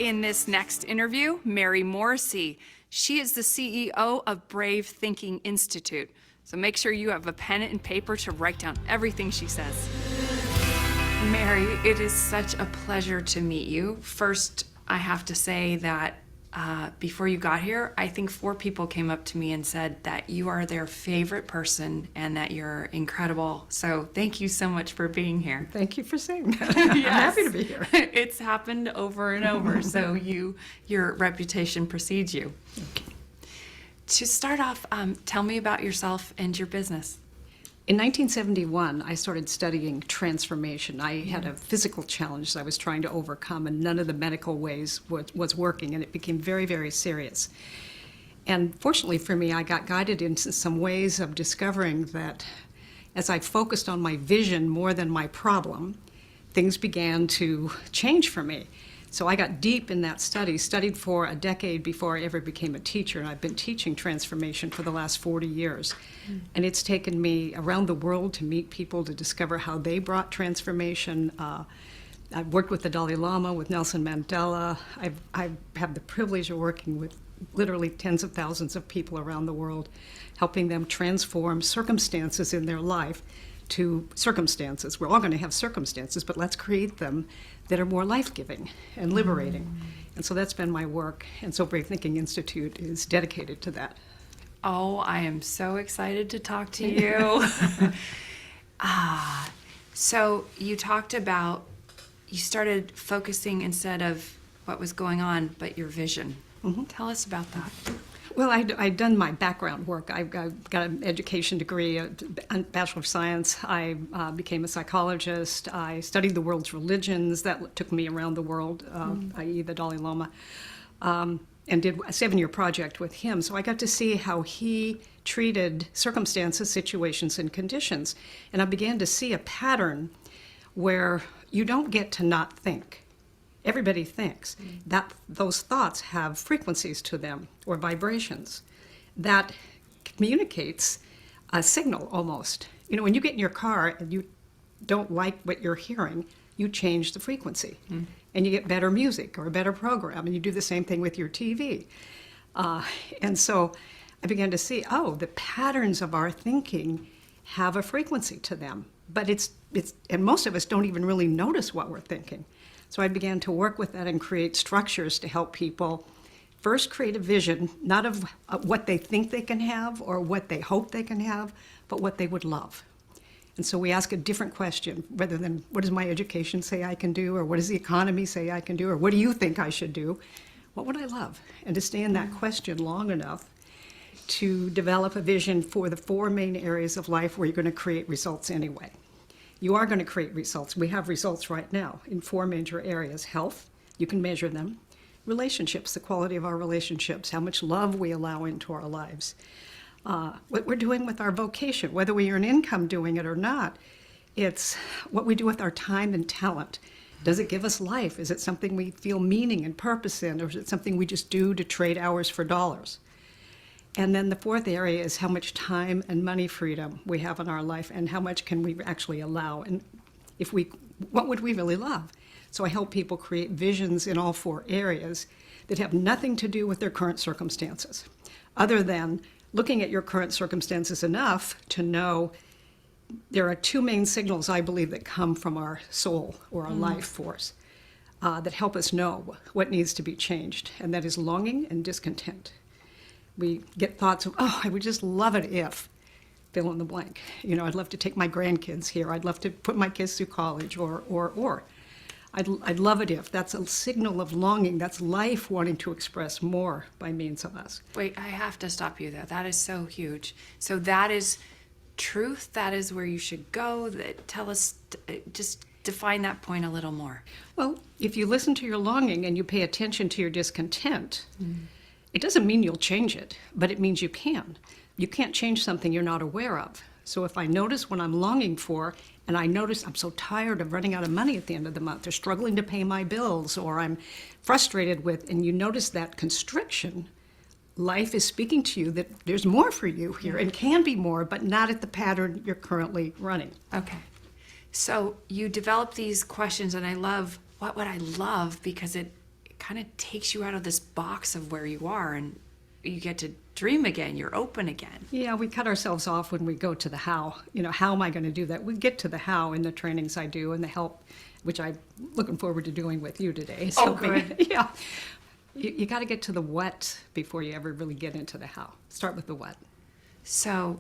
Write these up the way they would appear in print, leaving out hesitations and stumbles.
In this next interview, Mary Morrissey. She is the CEO of Brave Thinking Institute. So make sure you have a pen and paper to write down everything she says. Mary, it is such a pleasure to meet you. First, I have to say that before you got here, I think 4 people came up to me and said that you are their favorite person and that you're incredible. So thank you so much for being here. Thank you for saying that. I'm happy to be here. It's happened over and over, so your reputation precedes you. Okay. To start off, tell me about yourself and your business. In 1971, I started studying transformation. I had a physical challenge that I was trying to overcome, and none of the medical ways was working, and it became very, very serious. And fortunately for me, I got guided into some ways of discovering that as I focused on my vision more than my problem, things began to change for me. So I got deep in that studied for a decade before I ever became a teacher, and I've been teaching transformation for the last 40 years. And it's taken me around the world to meet people, to discover how they brought transformation. I've worked with the Dalai Lama, with Nelson Mandela. I have the privilege of working with literally tens of thousands of people around the world, helping them transform circumstances in their life to circumstances. We're all going to have circumstances, but let's create them that are more life-giving and liberating. And so that's been my work. And so Brave Thinking Institute is dedicated to that. Oh, I am so excited to talk to you. So you talked about, you started focusing instead of what was going on, but your vision. Tell us about that. Well, I'd done my background work. I've got an education degree, a Bachelor of Science. I became a psychologist. I studied the world's religions. That took me around the world, i.e. the Dalai Lama, and did a 7-year project with him. So I got to see how he treated circumstances, situations, and conditions. And I began to see a pattern where you don't get to not think. Everybody thinks that those thoughts have frequencies to them or vibrations that communicates a signal almost. You know, when you get in your car and you don't like what you're hearing, you change the frequency and you get better music or a better program, and you do the same thing with your TV. And so I began to see, the patterns of our thinking have a frequency to them, but and most of us don't even really notice what we're thinking. So I began to work with that and create structures to help people first create a vision, not of what they think they can have or what they hope they can have, but what they would love. And so we ask a different question, rather than what does my education say I can do, or what does the economy say I can do, or what do you think I should do? What would I love? And to stay in that question long enough to develop a vision for the 4 main areas of life where you're going to create results anyway. You are going to create results. We have results right now in 4 major areas. Health, you can measure them. Relationships, the quality of our relationships, how much love we allow into our lives. What we're doing with our vocation, whether we earn income doing it or not, it's what we do with our time and talent. Does it give us life? Is it something we feel meaning and purpose in, or is it something we just do to trade hours for dollars? And then the 4th area is how much time and money freedom we have in our life, and how much can we actually allow, and what would we really love? So I help people create visions in all 4 areas that have nothing to do with their current circumstances, other than looking at your current circumstances enough to know there are 2 main signals, I believe, that come from our soul or our life force that help us know what needs to be changed, and that is longing and discontent. We get thoughts of, I would just love it if, fill in the blank. You know, I'd love to take my grandkids here. I'd love to put my kids through college, or. I'd love it if. That's a signal of longing. That's life wanting to express more by means of us. Wait, I have to stop you there. That is so huge. So that is truth. That is where you should go. Tell us, just define that point a little more. Well, if you listen to your longing and you pay attention to your discontent, it doesn't mean you'll change it, but it means you can. You can't change something you're not aware of. So if I notice what I'm longing for, and I notice I'm so tired of running out of money at the end of the month, or struggling to pay my bills, or I'm frustrated with, and you notice that constriction, life is speaking to you that there's more for you here, and can be more, but not at the pattern you're currently running. Okay. So you develop these questions, and I love, what would I love? Because it kind of takes you out of this box of where you are, and you get to dream again. You're open again. Yeah, we cut ourselves off when we go to the how. How am I going to do that? We get to the how in the trainings I do and the help, which I'm looking forward to doing with you today. So good. Yeah. You got to get to the what before you ever really get into the how. Start with the what. So,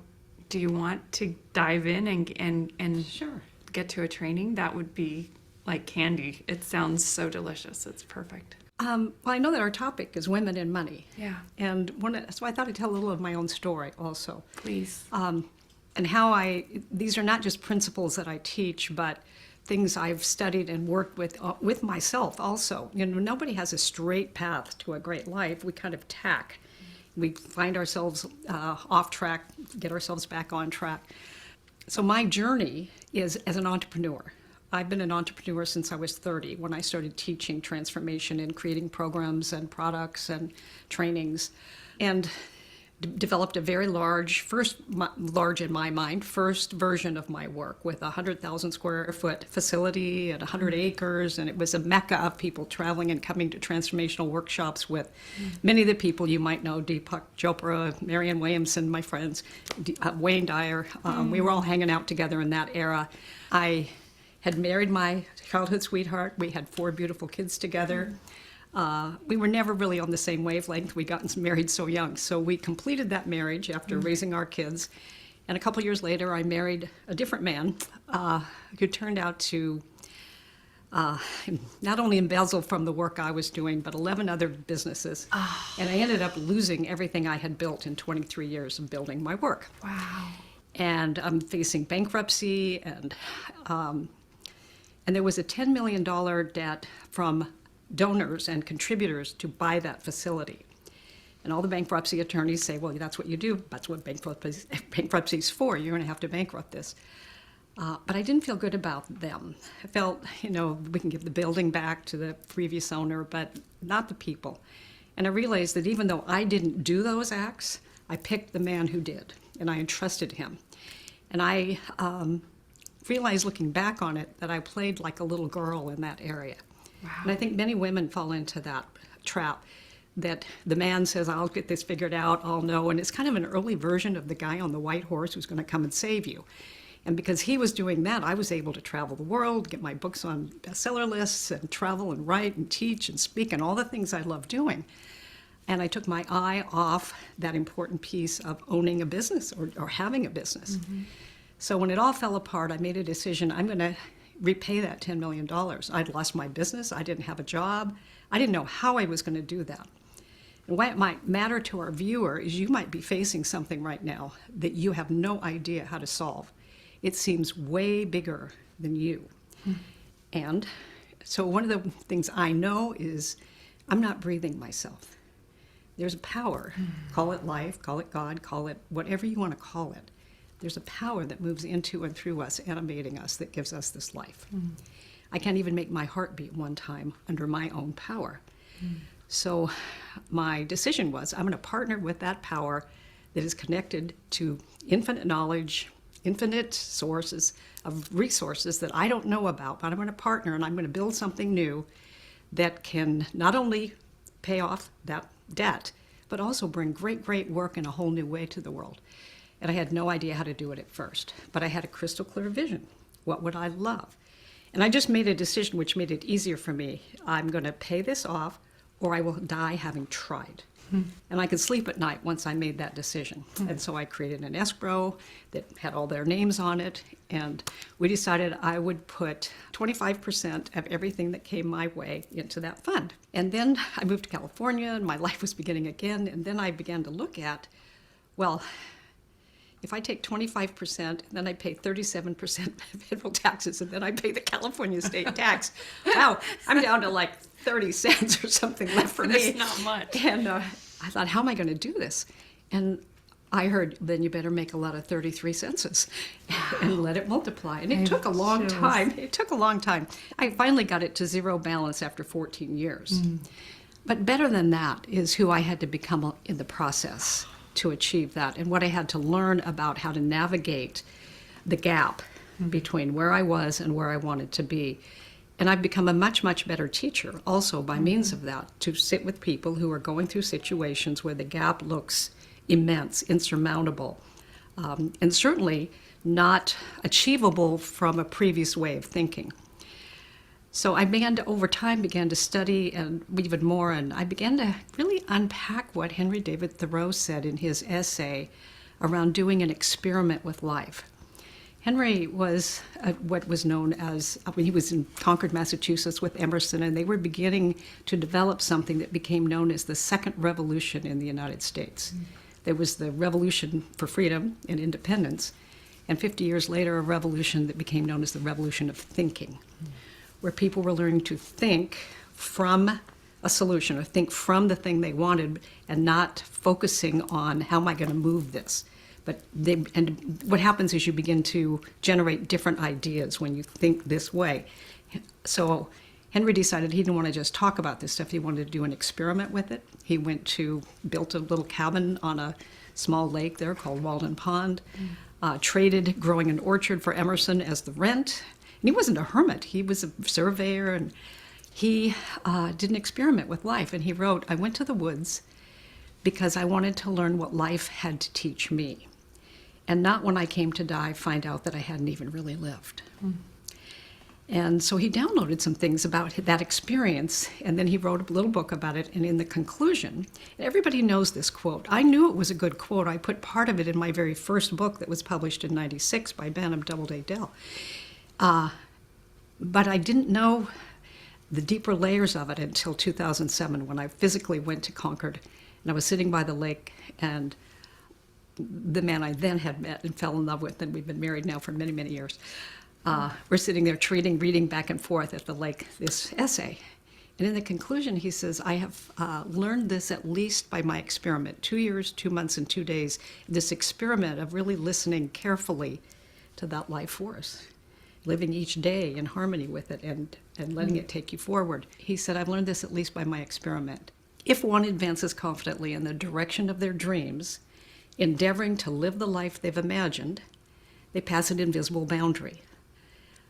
do you want to dive in and Sure. get to a training? That would be like candy. It sounds so delicious. It's perfect. Well, I know that our topic is women and money. Yeah. And so I thought I'd tell a little of my own story also. Please. And how these are not just principles that I teach, but things I've studied and worked with myself also. Nobody has a straight path to a great life. We kind of tack. We find ourselves off track, get ourselves back on track. So my journey is as an entrepreneur. I've been an entrepreneur since I was 30 when I started teaching transformation and creating programs and products and trainings, and developed a very large in my mind, first version of my work with a 100,000 square foot facility and 100 acres. And it was a mecca of people traveling and coming to transformational workshops with many of the people you might know, Deepak Chopra, Marianne Williamson, my friends, Wayne Dyer. We were all hanging out together in that era. I had married my childhood sweetheart. We had 4 beautiful kids together. We were never really on the same wavelength. We got married so young. So we completed that marriage after raising our kids. And a couple years later, I married a different man who turned out to not only embezzle from the work I was doing, but 11 other businesses. And I ended up losing everything I had built in 23 years of building my work. Wow. And I'm facing bankruptcy, and there was a $10 million debt from donors and contributors to buy that facility. And all the bankruptcy attorneys say, well, that's what you do. That's what bankruptcy's for. You're going to have to bankrupt this. But I didn't feel good about them. I felt, we can give the building back to the previous owner, but not the people. And I realized that even though I didn't do those acts, I picked the man who did, and I entrusted him. And I realized looking back on it that I played like a little girl in that area. Wow. And I think many women fall into that trap, that the man says, I'll get this figured out, I'll know. And it's kind of an early version of the guy on the white horse who's going to come and save you. And because he was doing that, I was able to travel the world, get my books on bestseller lists, and travel and write and teach and speak and all the things I love doing. And I took my eye off that important piece of owning a business or having a business. Mm-hmm. So when it all fell apart, I made a decision, I'm going to repay that $10 million. I'd lost my business. I didn't have a job. I didn't know how I was going to do that. And why it might matter to our viewer is you might be facing something right now that you have no idea how to solve. It seems way bigger than you. Mm-hmm. And so one of the things I know is I'm not breathing myself. There's a power, call it life, call it God, call it whatever you want to call it. There's a power that moves into and through us, animating us, that gives us this life. I can't even make my heart beat one time under my own power. So my decision was I'm going to partner with that power that is connected to infinite knowledge, infinite sources of resources that I don't know about, but I'm going to partner and I'm going to build something new that can not only pay off that debt, but also bring great, great work in a whole new way to the world. And I had no idea how to do it at first, but I had a crystal clear vision. What would I love? And I just made a decision which made it easier for me. I'm going to pay this off or I will die having tried. And I could sleep at night once I made that decision. And so I created an escrow that had all their names on it. And we decided I would put 25% of everything that came my way into that fund. And then I moved to California and my life was beginning again. And then I began to look at, well, if I take 25%, and then I pay 37% federal taxes, and then I pay the California state tax, wow, I'm down to like 30 cents or something left for me. That's not much. And I thought, how am I going to do this? And I heard, then you better make a lot of 33 census and let it multiply. And it took a long time. It took a long time. I finally got it to zero balance after 14 years. But better than that is who I had to become in the process to achieve that, and what I had to learn about how to navigate the gap between where I was and where I wanted to be. And I've become a much, much better teacher also by means of that, to sit with people who are going through situations where the gap looks immense, insurmountable, and certainly not achievable from a previous way of thinking. So I over time, began to study and even more, and I began to really unpack what Henry David Thoreau said in his essay around doing an experiment with life. Henry was what was known as, when he was in Concord, Massachusetts with Emerson, and they were beginning to develop something that became known as the Second Revolution in the United States. There was the Revolution for Freedom and Independence, and 50 years later, a revolution that became known as the Revolution of Thinking, where people were learning to think from a solution, or think from the thing they wanted, and not focusing on how am I going to move this. And what happens is you begin to generate different ideas when you think this way. So Henry decided he didn't want to just talk about this stuff. He wanted to do an experiment with it. He built a little cabin on a small lake there called Walden Pond, traded growing an orchard for Emerson as the rent. And he wasn't a hermit. He was a surveyor, and he did an experiment with life. And he wrote, "I went to the woods because I wanted to learn what life had to teach me, and not when I came to die find out that I hadn't even really lived." And so he downloaded some things about that experience, and then he wrote a little book about it. And in the conclusion, everybody knows this quote. I knew it was a good quote. I put part of it in my very first book that was published in '96 by Banham Doubleday Dell. But I didn't know the deeper layers of it until 2007, when I physically went to Concord, and I was sitting by the lake, and the man I then had met and fell in love with, and we've been married now for many, many years, we're sitting there reading back and forth at the lake this essay. And in the conclusion, he says, I have learned this at least by my experiment, 2 years, 2 months, and 2 days, this experiment of really listening carefully to that life force, living each day in harmony with it and letting it take you forward. He said, I've learned this at least by my experiment. If one advances confidently in the direction of their dreams, endeavoring to live the life they've imagined, they pass an invisible boundary.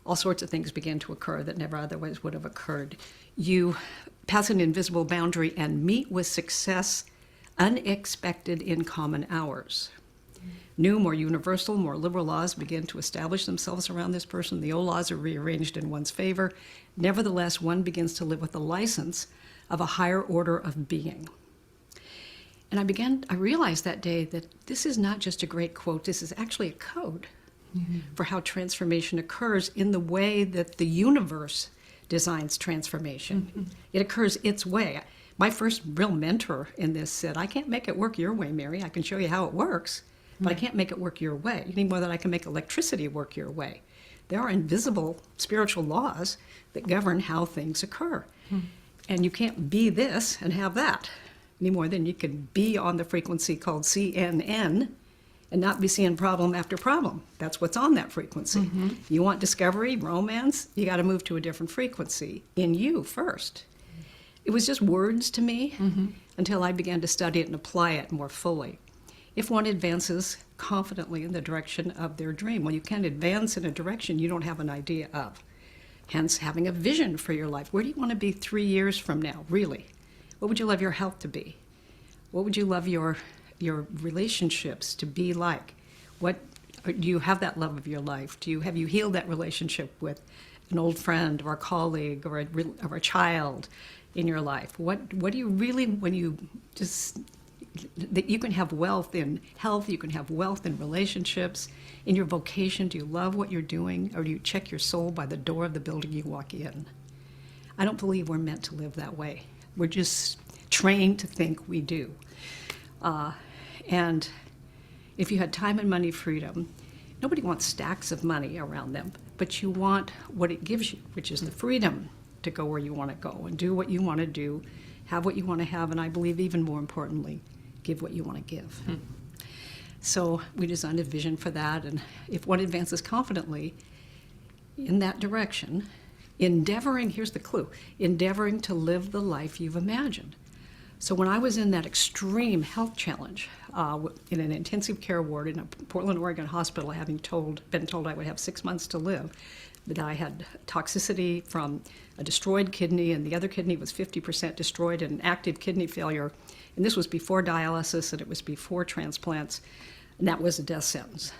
All sorts of things begin to occur that never otherwise would have occurred. You pass an invisible boundary and meet with success unexpected in common hours. New, more universal, more liberal laws begin to establish themselves around this person. The old laws are rearranged in one's favor. Nevertheless, one begins to live with the license of a higher order of being. And I realized that day that this is not just a great quote, this is actually a code for how transformation occurs in the way that the universe designs transformation. It occurs its way. My first real mentor in this said, I can't make it work your way, Mary. I can show you how it works, but I can't make it work your way, any more than I can make electricity work your way. There are invisible spiritual laws that govern how things occur. And you can't be this and have that, any more than you can be on the frequency called CNN and not be seeing problem after problem. That's what's on that frequency. You want discovery, romance, you got to move to a different frequency in you first. It was just words to me until I began to study it and apply it more fully. If one advances confidently in the direction of their dream, well, you can't advance in a direction you don't have an idea of. Hence, having a vision for your life. Where do you want to be 3 years from now, really? What would you love your health to be? What would you love your relationships to be like? Do you have that love of your life? Have you healed that relationship with an old friend or a colleague or a child in your life? What do you really, when you just, that you can have wealth in health, you can have wealth in relationships, in your vocation, do you love what you're doing, or do you check your soul by the door of the building you walk in? I don't believe we're meant to live that way. We're just trained to think we do. And if you had time and money freedom, nobody wants stacks of money around them, but you want what it gives you, which is the freedom to go where you want to go and do what you want to do, have what you want to have, and I believe even more importantly, give what you want to give. So we designed a vision for that, and if one advances confidently in that direction, endeavoring, here's the clue, endeavoring to live the life you've imagined. So when I was in that extreme health challenge in an intensive care ward in a Portland, Oregon hospital, having been told I would have 6 months to live, that I had toxicity from a destroyed kidney, and the other kidney was 50% destroyed and active kidney failure. And this was before dialysis, and it was before transplants, and that was a death sentence.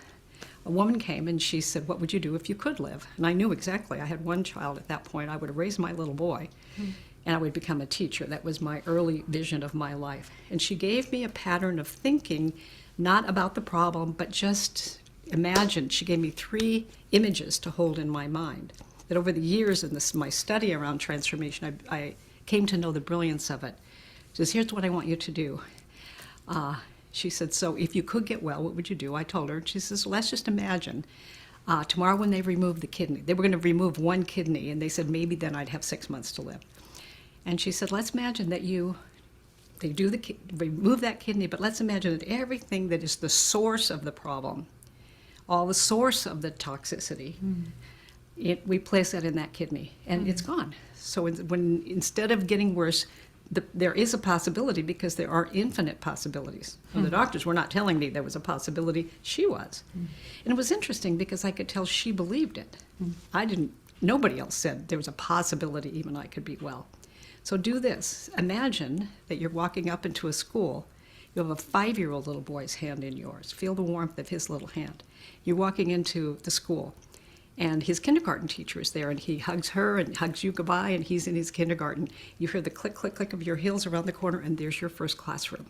A woman came and she said, "What would you do if you could live?" And I knew exactly. I had one child at that point. I would have raised my little boy, and I would become a teacher. That was my early vision of my life. And she gave me a pattern of thinking, not about the problem, but just imagine. She gave me 3 images to hold in my mind. That over the years in my study around transformation, I came to know the brilliance of it. She says, "Here's what I want you to do." She said, "So if you could get well, what would you do?" I told her, and she says, "Well, let's just imagine tomorrow when they remove the kidney. They were going to remove 1 kidney, and they said maybe then I'd have 6 months to live." And she said, "Let's imagine that they remove that kidney, but let's imagine that everything that is the source of the problem, all the source of the toxicity, we place that in that kidney, and it's gone." So when instead of getting worse, there is a possibility, because there are infinite possibilities. Well, the doctors were not telling me there was a possibility. She was. And it was interesting because I could tell she believed it. Nobody else said there was a possibility even I could be well. So do this. Imagine that you're walking up into a school. You have a 5-year-old little boy's hand in yours. Feel the warmth of his little hand. You're walking into the school, and his kindergarten teacher is there, and he hugs her and hugs you goodbye, and he's in his kindergarten. You hear the click, click, click of your heels around the corner, and there's your first classroom.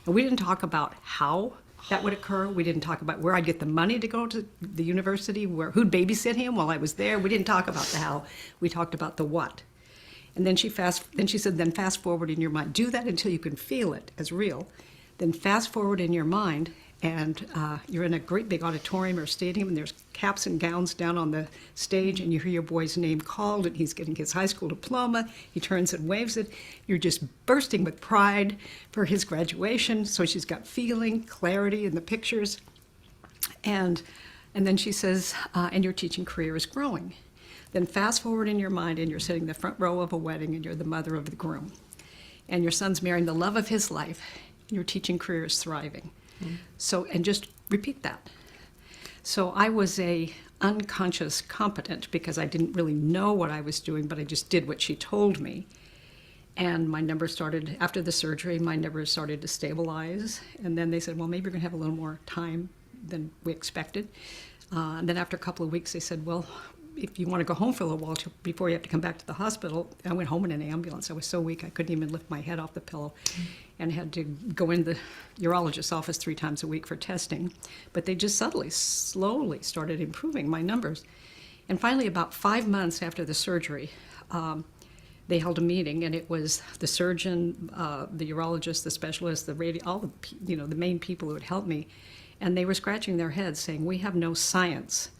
And we didn't talk about how that would occur. We didn't talk about where I'd get the money to go to the university, who'd babysit him while I was there. We didn't talk about the how. We talked about the what. And then she said, "Then fast forward in your mind. Do that until you can feel it as real. Then fast forward in your mind, and you're in a great big auditorium or stadium, and there's caps and gowns down on the stage, and you hear your boy's name called, and he's getting his high school diploma. He turns and waves it. You're just bursting with pride for his graduation." So she's got feeling, clarity in the pictures. And then she says, "And your teaching career is growing." Then fast forward in your mind, and you're sitting in the front row of a wedding, and you're the mother of the groom. And your son's marrying the love of his life, and your teaching career is thriving. So, and just repeat that. So I was a unconscious competent, because I didn't really know what I was doing, but I just did what she told me. And my numbers started, after the surgery, my numbers started to stabilize. And then they said, "Well, maybe you're going to have a little more time than we expected." And then after a couple of weeks, they said, "Well, if you want to go home for a little while before you have to come back to the hospital." I went home in an ambulance. I was so weak I couldn't even lift my head off the pillow, and had to go in the urologist's office 3 times a week for testing. But they just slowly started improving my numbers. And finally, about 5 months after the surgery, they held a meeting, and it was the surgeon, the urologist, the specialist, the all the main people who had helped me, and they were scratching their heads saying, "We have no science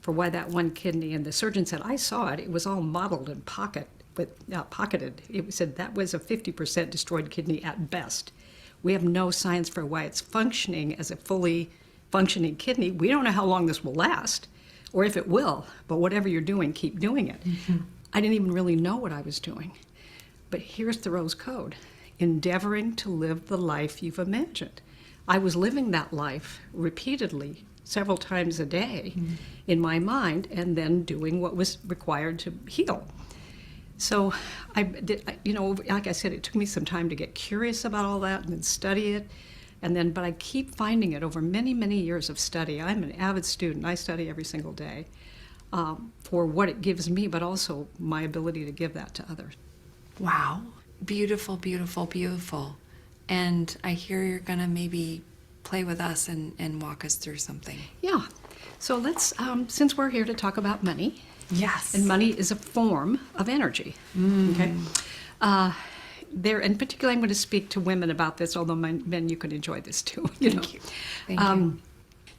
for why that 1 kidney." And the surgeon said, "I saw it. It was all modeled and pocketed." It said that was a 50% destroyed kidney at best. We have no science for why it's functioning as a fully functioning kidney. We don't know how long this will last, or if it will, but whatever you're doing, keep doing it. I didn't even really know what I was doing. But here's Thoreau's code: endeavoring to live the life you've imagined. I was living that life repeatedly, several times a day in my mind, and then doing what was required to heal. So I did, like I said, it took me some time to get curious about all that and then study it. But I keep finding it over many, many years of study. I'm an avid student. I study every single day for what it gives me, but also my ability to give that to others. Wow. Beautiful, beautiful, beautiful. And I hear you're going to maybe play with us and walk us through something. Yeah. So let's, since we're here to talk about money. Yes. And money is a form of energy. Okay. And particularly, I'm going to speak to women about this, although men, you can enjoy this too. Thank you. Thank you.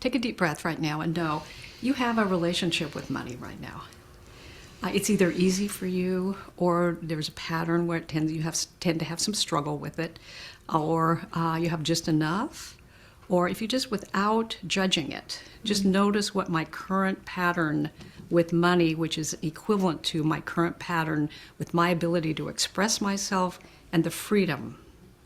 Take a deep breath right now and know you have a relationship with money right now. It's either easy for you, or there's a pattern where you tend to have some struggle with it, or you have just enough, or if you just, without judging it, just notice what my current pattern with money, which is equivalent to my current pattern with my ability to express myself and the freedom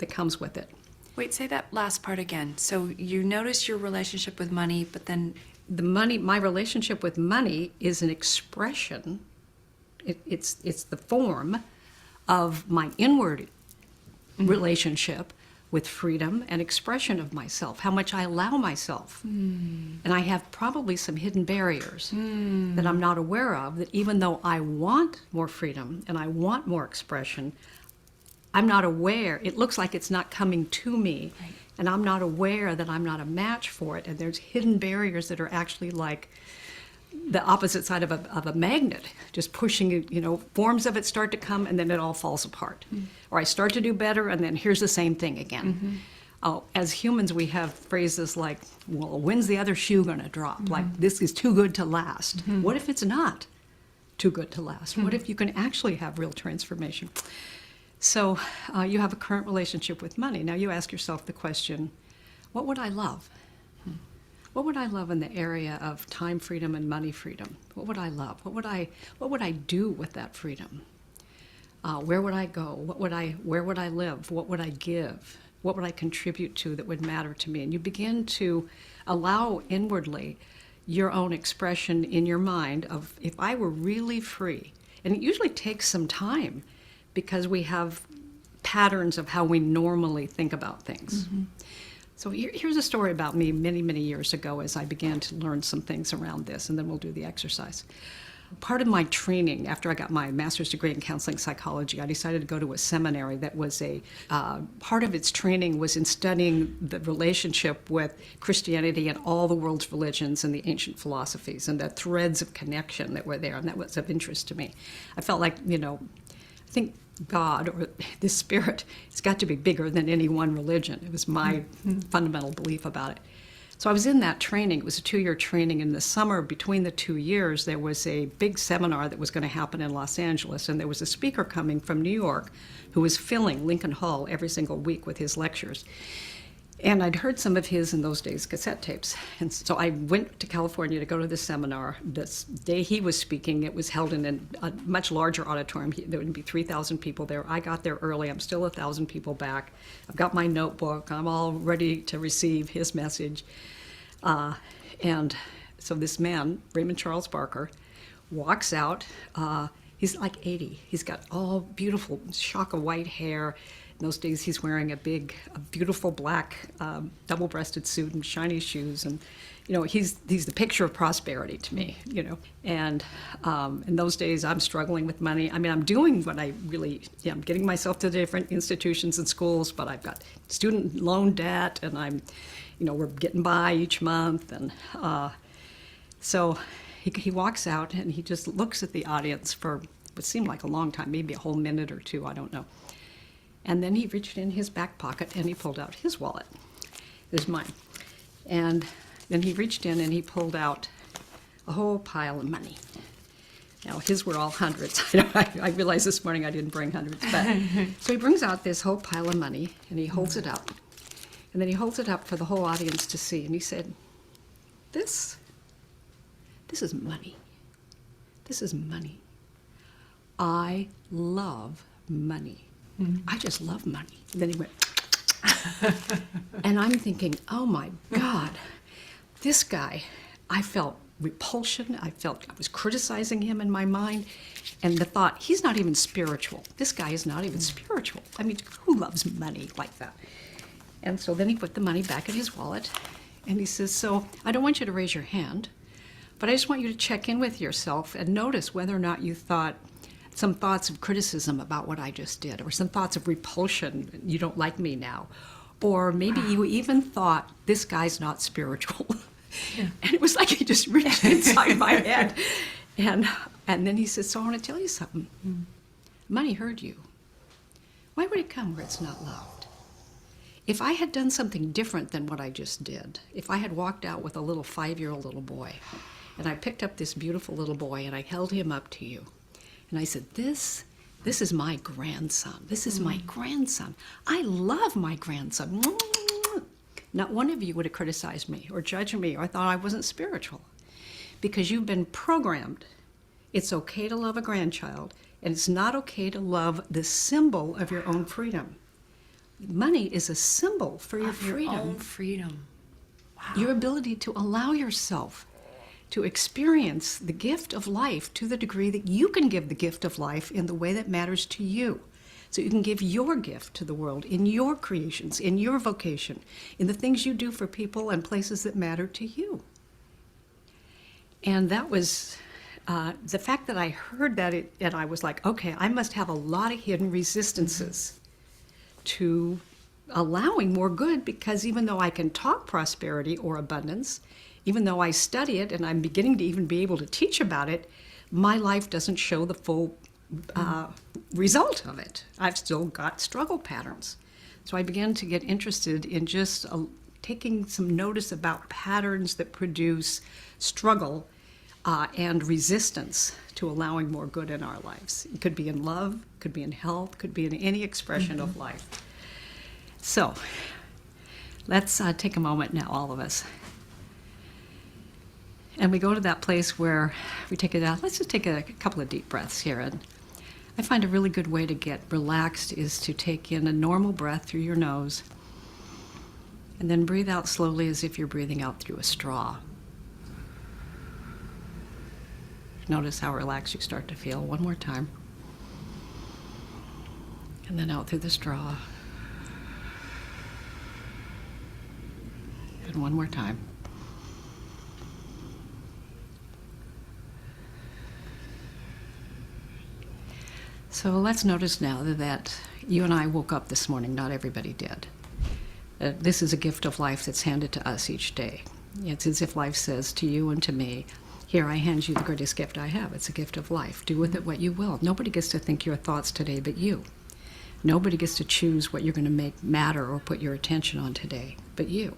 that comes with it. Wait, say that last part again. So you notice your relationship with money, but then My relationship with money is an expression. It's the form of my inward relationship with freedom and expression of myself, how much I allow myself. And I have probably some hidden barriers that I'm not aware of, that even though I want more freedom and I want more expression, I'm not aware. It looks like it's not coming to me, Right. and I'm not aware that I'm not a match for it. And there's hidden barriers that are actually like the opposite side of a magnet, just pushing it, forms of it start to come, and then it all falls apart. Or I start to do better, and then here's the same thing again. As humans, we have phrases like, well, when's the other shoe going to drop? Like, this is too good to last. What if it's not too good to last? What if you can actually have real transformation? So you have a current relationship with money. Now you ask yourself the question, what would I love? What would I love in the area of time freedom and money freedom? What would I love? What would I do with that freedom? Where would I go? Where would I live? What would I give? What would I contribute to that would matter to me? And you begin to allow inwardly your own expression in your mind of, if I were really free. And it usually takes some time, because we have patterns of how we normally think about things. So here's a story about me many, many years ago as I began to learn some things around this, and then we'll do the exercise. Part of my training, after I got my master's degree in counseling psychology, I decided to go to a seminary that was part of its training was in studying the relationship with Christianity and all the world's religions and the ancient philosophies and the threads of connection that were there, and that was of interest to me. I felt like, I think God, or the Spirit, it's got to be bigger than any one religion. It was my fundamental belief about it. So I was in that training. It was a 2-year training. In the summer between the 2 years, there was a big seminar that was going to happen in Los Angeles, and there was a speaker coming from New York who was filling Lincoln Hall every single week with his lectures. And I'd heard some of his, in those days, cassette tapes. And so I went to California to go to this seminar. This day he was speaking, it was held in a much larger auditorium. There would be 3,000 people there. I got there early. I'm still 1,000 people back. I've got my notebook. I'm all ready to receive his message. And so this man, Raymond Charles Barker, walks out. He's like 80. He's got all beautiful shock of white hair. In those days, he's wearing a beautiful black double-breasted suit and shiny shoes, and he's the picture of prosperity to me. And in those days, I'm struggling with money. I mean, I'm doing what I really, I'm getting myself to different institutions and schools, but I've got student loan debt, and we're getting by each month, and so he walks out and he just looks at the audience for what seemed like a long time, maybe a whole minute or two, I don't know. And then he reached in his back pocket and he pulled out his wallet. It was mine. And then he reached in and he pulled out a whole pile of money. Now, his were all hundreds. I realized this morning I didn't bring hundreds. But so he brings out this whole pile of money and he holds it up. And then he holds it up for the whole audience to see. And he said, this is money. This is money. I love money. I just love money. And then he went, and I'm thinking, oh my God, this guy, I felt repulsion. I was criticizing him in my mind. And the thought, he's not even spiritual. This guy is not even spiritual. I mean, who loves money like that? And so then he put the money back in his wallet. And he says, so I don't want you to raise your hand, but I just want you to check in with yourself and notice whether or not you thought some thoughts of criticism about what I just did, or some thoughts of repulsion, you don't like me now. Or maybe you even thought, this guy's not spiritual. Yeah. And it was like he just reached inside my head. And then he said, so I want to tell you something. Money heard you. Why would it come where it's not loved? If I had done something different than what I just did, if I had walked out with a little 5-year-old little boy, and I picked up this beautiful little boy and I held him up to you, and I said, this is my grandson. This is my grandson. I love my grandson. Not one of you would have criticized me or judged me or thought I wasn't spiritual, because you've been programmed. It's okay to love a grandchild, and it's not okay to love the symbol of your own freedom. Money is a symbol for your Of freedom. your own freedom. Your ability to allow yourself to experience the gift of life to the degree that you can give the gift of life in the way that matters to you. So you can give your gift to the world in your creations, in your vocation, in the things you do for people and places that matter to you. And that was the fact that I heard that, and I was like, okay, I must have a lot of hidden resistances to allowing more good, because even though I can talk prosperity or abundance, even though I study it and I'm beginning to even be able to teach about it, my life doesn't show the full result of it. I've still got struggle patterns. So I began to get interested in just taking some notice about patterns that produce struggle and resistance to allowing more good in our lives. It could be in love, could be in health, could be in any expression of life. So let's take a moment now, all of us. And we go to that place where we take it out. Let's just take a couple of deep breaths here. And I find a really good way to get relaxed is to take in a normal breath through your nose and then breathe out slowly as if you're breathing out through a straw. Notice how relaxed you start to feel. One more time. And then out through the straw. And one more time. So let's notice now that you and I woke up this morning. Not everybody did. This is a gift of life that's handed to us each day. It's as if life says to you and to me, here, I hand you the greatest gift I have. It's a gift of life. Do with it what you will. Nobody gets to think your thoughts today but you. Nobody gets to choose what you're going to make matter or put your attention on today but you.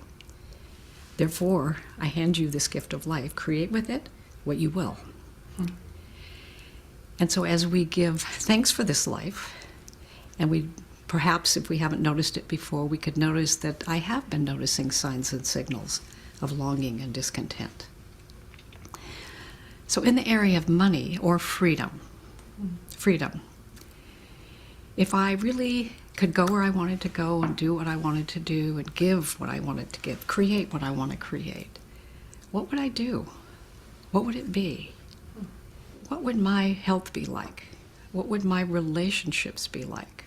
Therefore, I hand you this gift of life. Create with it what you will. And so as we give thanks for this life, and we perhaps, if we haven't noticed it before, we could notice that I have been noticing signs and signals of longing and discontent. So in the area of money or freedom, if I really could go where I wanted to go and do what I wanted to do and give what I wanted to give, create what I want to create, what would I do? What would it be? What would my health be like? What would my relationships be like?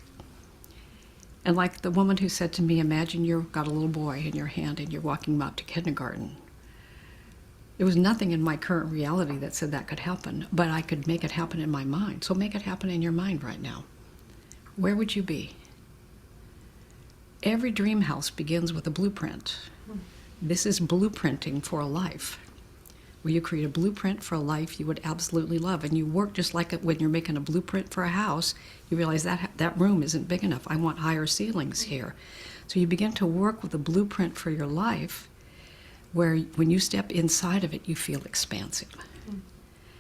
And like the woman who said to me, imagine you've got a little boy in your hand and you're walking him out to kindergarten. There was nothing in my current reality that said that could happen, but I could make it happen in my mind. So make it happen in your mind right now. Where would you be? Every dream house begins with a blueprint. This is blueprinting for a life, where you create a blueprint for a life you would absolutely love. And you work just like when you're making a blueprint for a house, you realize that room isn't big enough. I want higher ceilings here. So you begin to work with a blueprint for your life, where when you step inside of it, you feel expansive.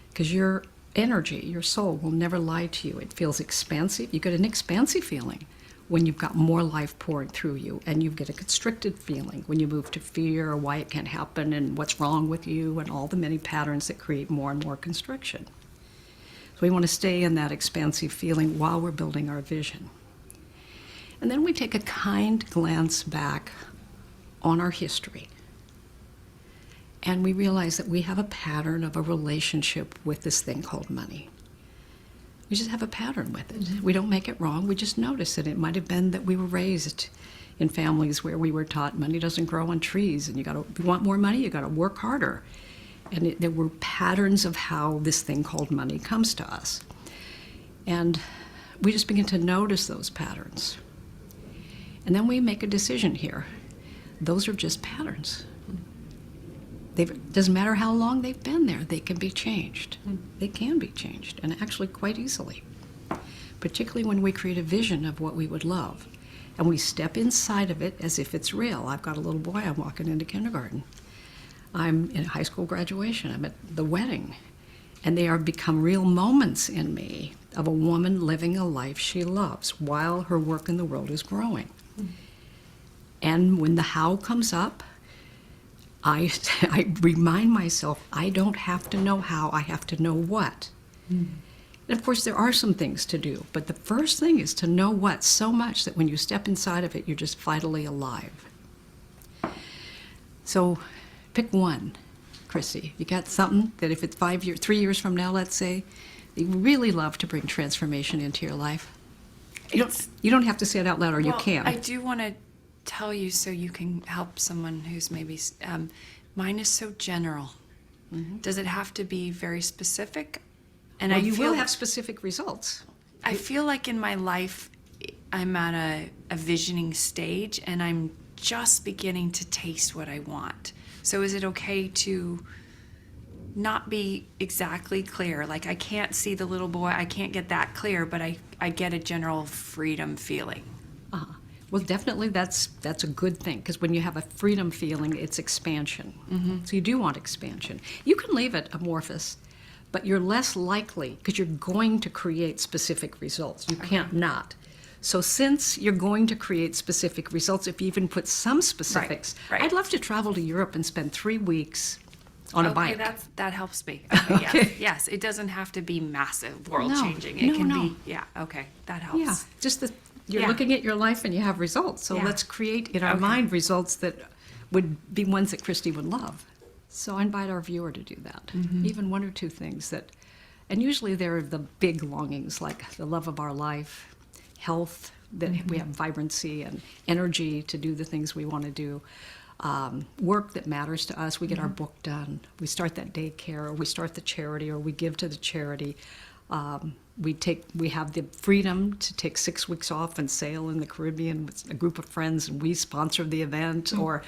Because your energy, your soul will never lie to you. It feels expansive. You get an expansive feeling when you've got more life pouring through you, and you get a constricted feeling when you move to fear or why it can't happen and what's wrong with you and all the many patterns that create more and more constriction. So we want to stay in that expansive feeling while we're building our vision. And then we take a kind glance back on our history. And we realize that we have a pattern of a relationship with this thing called money. We just have a pattern with it. We don't make it wrong, we just notice it. It might have been that we were raised in families where we were taught money doesn't grow on trees, and if you want more money, you gotta work harder. And there were patterns of how this thing called money comes to us. And we just begin to notice those patterns. And then we make a decision here. Those are just patterns. Doesn't matter how long they've been there, they can be changed. They can be changed, and actually quite easily. Particularly when we create a vision of what we would love. And we step inside of it as if it's real. I've got a little boy, I'm walking into kindergarten. I'm in high school graduation, I'm at the wedding. And they are become real moments in me of a woman living a life she loves while her work in the world is growing. And when the how comes up, I remind myself, I don't have to know how, I have to know what. And of course, there are some things to do, but the first thing is to know what so much that when you step inside of it, you're just vitally alive. So pick one, Chrissy. You got something that if it's 3 years from now, let's say, you really love to bring transformation into your life? You don't have to say it out loud, or you can. I do want to tell you so you can help someone who's maybe, mine is so general. Mm-hmm. Does it have to be very specific? And well, you will have specific results. I feel like in my life, I'm at a visioning stage, and I'm just beginning to taste what I want. So is it okay to not be exactly clear? Like, I can't see the little boy, I can't get that clear, but I get a general freedom feeling. Well, definitely that's a good thing, because when you have a freedom feeling, it's expansion. Mm-hmm. So you do want expansion. You can leave it amorphous, but you're less likely, because you're going to create specific results. You can't not. So since you're going to create specific results, if you even put some specifics, right. I'd love to travel to Europe and spend 3 weeks on a bike. Okay, that helps me. Okay, yes. It doesn't have to be massive, world-changing. It can be, okay, that helps. Yeah, just that you're looking at your life and you have results. So let's create in our mind results that would be ones that Christy would love. So I invite our viewer to do that. Mm-hmm. Even 1 or 2 things that, and usually they're the big longings, like the love of our life, health, that we have vibrancy and energy to do the things we want to do. Work that matters to us. We get our book done. We start that daycare, or we start the charity, or we give to the charity. We have the freedom to take 6 weeks off and sail in the Caribbean with a group of friends, and we sponsor the event. Or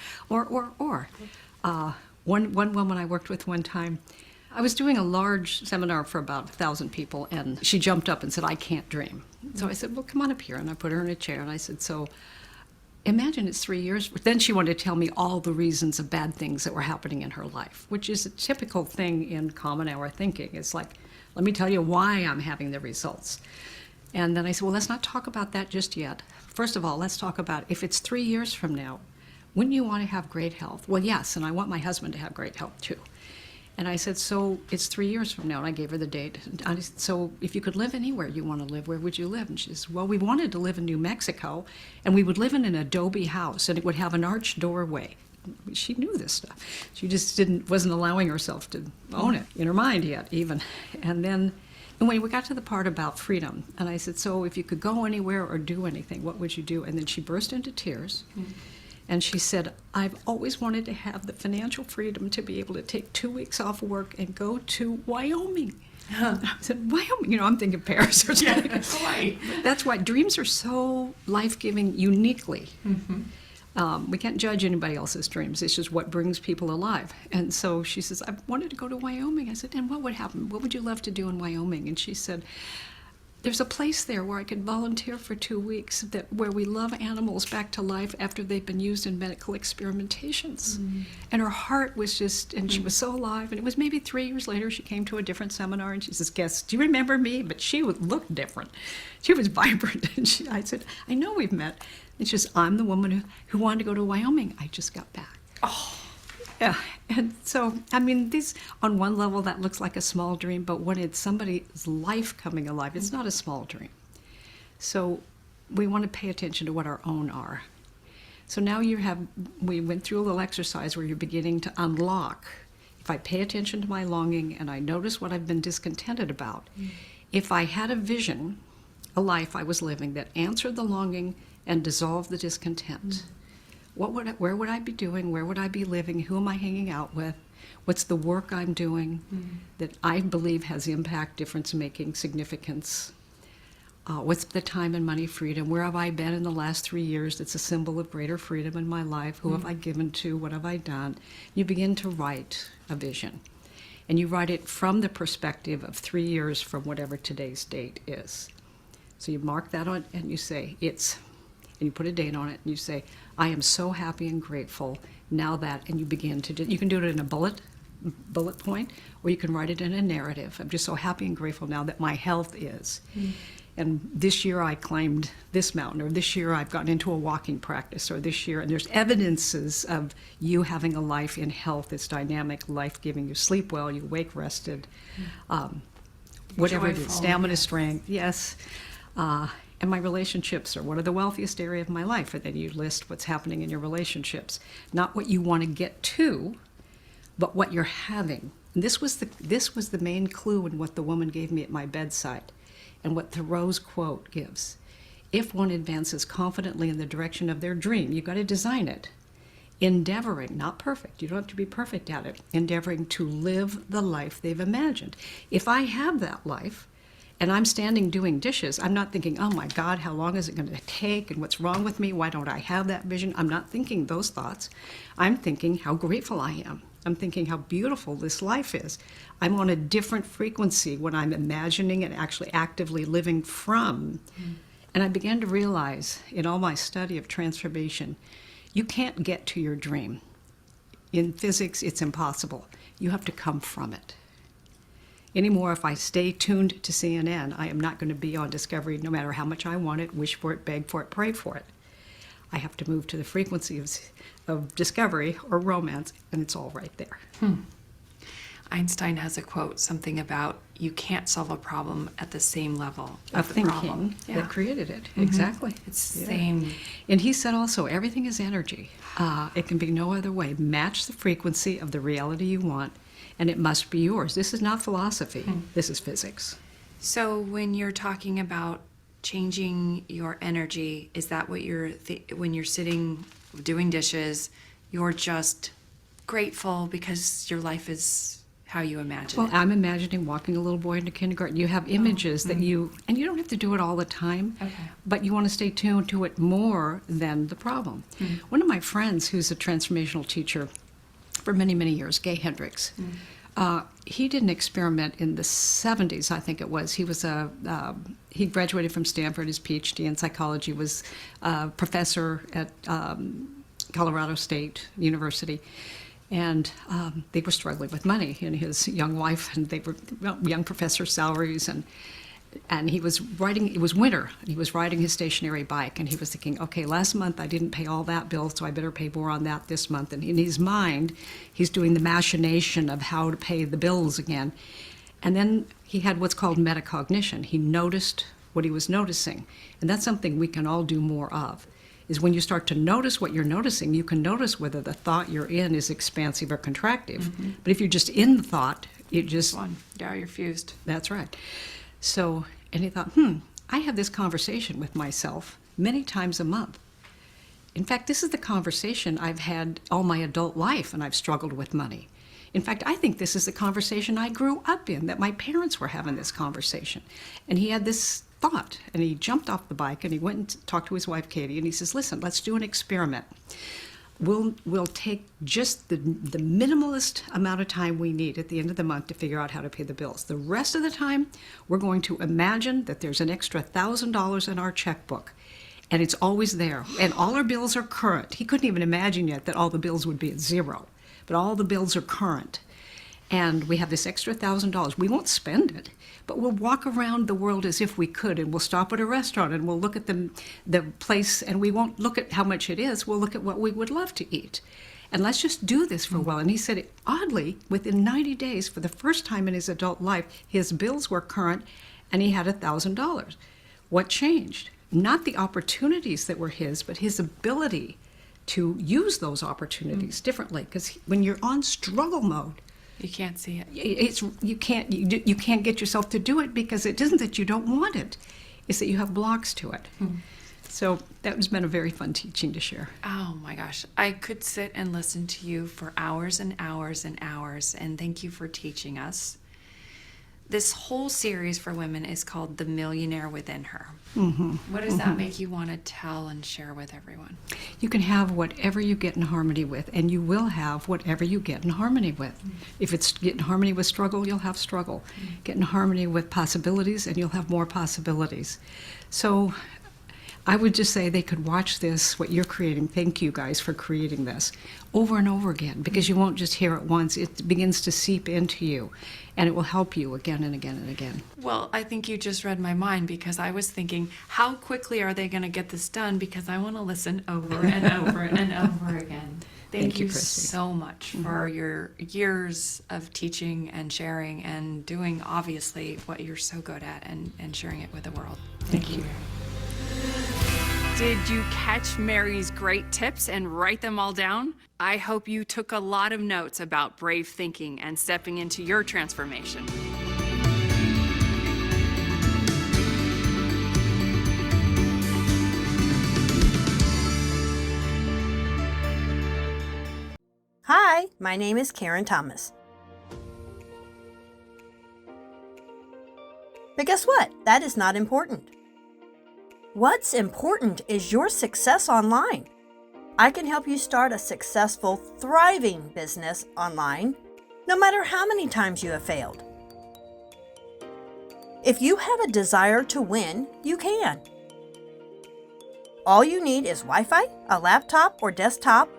one woman I worked with one time, I was doing a large seminar for about 1,000 people, and she jumped up and said, "I can't dream." So I said, "Well, come on up here," and I put her in a chair, and I said, "So imagine it's 3 years." Then she wanted to tell me all the reasons of bad things that were happening in her life, which is a typical thing in common hour thinking. It's like, let me tell you why I'm having the results. And then I said, well, let's not talk about that just yet. First of all, let's talk about if it's 3 years from now, wouldn't you want to have great health? Well, yes, and I want my husband to have great health too. And I said, so it's 3 years from now, and I gave her the date. And I said, so if you could live anywhere you want to live, where would you live? And she says, well, we wanted to live in New Mexico, and we would live in an adobe house, and it would have an arched doorway. She knew this stuff. She just wasn't allowing herself to own it in her mind yet, even. And then when we got to the part about freedom, and I said, so if you could go anywhere or do anything, what would you do? And then she burst into tears. Mm-hmm. And she said, I've always wanted to have the financial freedom to be able to take 2 weeks off work and go to Wyoming. I said, Wyoming? I'm thinking Paris or something. Yeah, Hawaii. That's why dreams are so life-giving uniquely. Mm-hmm. We can't judge anybody else's dreams. It's just what brings people alive. And so she says, I wanted to go to Wyoming. I said, and what would happen? What would you love to do in Wyoming? And she said, there's a place there where I could volunteer for 2 weeks where we love animals back to life after they've been used in medical experimentations. Mm. And her heart was just, and she was so alive. And it was maybe 3 years later, she came to a different seminar, and she says, guess, do you remember me? But she would look different. She was vibrant. And I said, I know we've met. And she says, I'm the woman who wanted to go to Wyoming. I just got back. Oh. Yeah, and so, this, on one level, that looks like a small dream, but when it's somebody's life coming alive, it's not a small dream. So we want to pay attention to what our own are. So now we went through a little exercise where you're beginning to unlock. If I pay attention to my longing and I notice what I've been discontented about, if I had a vision, a life I was living that answered the longing and dissolved the discontent, where would I be doing? Where would I be living? Who am I hanging out with? What's the work I'm doing that I believe has impact, difference-making, significance? What's the time and money freedom? Where have I been in the last 3 years that's a symbol of greater freedom in my life? Who have I given to? What have I done? You begin to write a vision. And you write it from the perspective of 3 years from whatever today's date is. So you mark that on, and you say, and you put a date on it, and you say, I am so happy and grateful now that, and you begin to you can do it in a bullet point, or you can write it in a narrative. I'm just so happy and grateful now that my health is. And this year I climbed this mountain, or this year I've gotten into a walking practice, or this year, and there's evidences of you having a life in health that's dynamic, life-giving. You sleep well, you wake rested. whatever it is, Joyful, stamina, yes. strength, yes. And my relationships are one of the wealthiest area of my life. And then you list what's happening in your relationships, not what you want to get to, but what you're having. And this was the main clue in what the woman gave me at my bedside, and what Thoreau's quote gives. If one advances confidently in the direction of their dream, you've got to design it. Endeavoring, not perfect, you don't have to be perfect at it, endeavoring to live the life they've imagined. If I have that life, and I'm standing doing dishes, I'm not thinking, oh my God, how long is it going to take, and what's wrong with me? Why don't I have that vision? I'm not thinking those thoughts. I'm thinking how grateful I am. I'm thinking how beautiful this life is. I'm on a different frequency when I'm imagining and actually actively living from. And I began to realize in all my study of transformation, you can't get to your dream. In physics, it's impossible. You have to come from it. Anymore, if I stay tuned to CNN, I am not going to be on Discovery no matter how much I want it, wish for it, beg for it, pray for it. I have to move to the frequency of Discovery or romance, and it's all right there. Einstein has a quote, something about you can't solve a problem at the same level Of the thinking problem. that created it. Exactly. It's the Yeah. same. And he said also, everything is energy. It can be no other way. Match the frequency of the reality you want, and it must be yours. This is not philosophy. This is physics. So when you're talking about changing your energy, is that what when you're sitting doing dishes, you're just grateful because your life is how you imagine Well, it? I'm imagining walking a little boy into kindergarten. You have images that and you don't have to do it all the time, Okay. but you want to stay tuned to it more than the problem. One of my friends, who's a transformational teacher for many, many years, Gay Hendricks, he did an experiment in the 70s, I think it was. He graduated from Stanford, his PhD in psychology, was a professor at Colorado State University. And they were struggling with money, and his young wife, and they were young professor salaries, and he was riding, it was winter, and he was riding his stationary bike, and he was thinking, okay, last month I didn't pay all that bill, so I better pay more on that this month. And in his mind, he's doing the machination of how to pay the bills again. And then he had what's called metacognition. He noticed what he was noticing, and that's something we can all do more of. Is when you start to notice what you're noticing, you can notice whether the thought you're in is expansive or contractive. But if you're just in the thought, you just, Yeah, you're fused. that's right. So, and he thought, I have this conversation with myself many times a month. In fact, this is the conversation I've had all my adult life, and I've struggled with money. In fact, I think this is the conversation I grew up in, that my parents were having this conversation. And he had this thought, and he jumped off the bike, and he went and talked to his wife, Katie, and he says, listen, let's do an experiment. We'll take just the minimalist amount of time we need at the end of the month to figure out how to pay the bills. The rest of the time, we're going to imagine that there's an extra $1,000 in our checkbook, and it's always there, and all our bills are current. He couldn't even imagine yet that all the bills would be at zero, but all the bills are current. And we have this extra $1,000. We won't spend it, but we'll walk around the world as if we could, and we'll stop at a restaurant, and we'll look at the place, and we won't look at how much it is. We'll look at what we would love to eat. And let's just do this for a while. And he said, oddly, within 90 days, for the first time in his adult life, his bills were current, and he had $1,000. What changed? Not the opportunities that were his, but his ability to use those opportunities differently. Because when you're on struggle mode, You can't see it. you can't get yourself to do it, because it isn't that you don't want it, it's that you have blocks to it. So that has been a very fun teaching to share. Oh my gosh. I could sit and listen to you for hours and hours and hours, and thank you for teaching us. This whole series for women is called The Millionaire Within Her. What does that make you want to tell and share with everyone? You can have whatever you get in harmony with, and you will have whatever you get in harmony with. If it's get in harmony with struggle, you'll have struggle. Get in harmony with possibilities, and you'll have more possibilities. So I would just say they could watch this, what you're creating. Thank you guys for creating this over and over again, because you won't just hear it once. It begins to seep into you, and it will help you again and again and again. Well, I think you just read my mind, because I was thinking, how quickly are they going to get this done? Because I want to listen over and over and over again. Thank you Christy. so much for your years of teaching and sharing and doing, obviously, what you're so good at and sharing it with the world. Thank you. Did you catch Mary's great tips and write them all down? I hope you took a lot of notes about brave thinking and stepping into your transformation. Hi, my name is Karen Thomas. But guess what? That is not important. What's important is your success online. I can help you start a successful, thriving business online, no matter how many times you have failed. If you have a desire to win, you can. All you need is Wi-Fi, a laptop or desktop,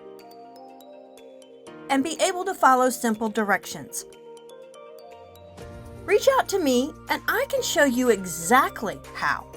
and be able to follow simple directions. Reach out to me and I can show you exactly how.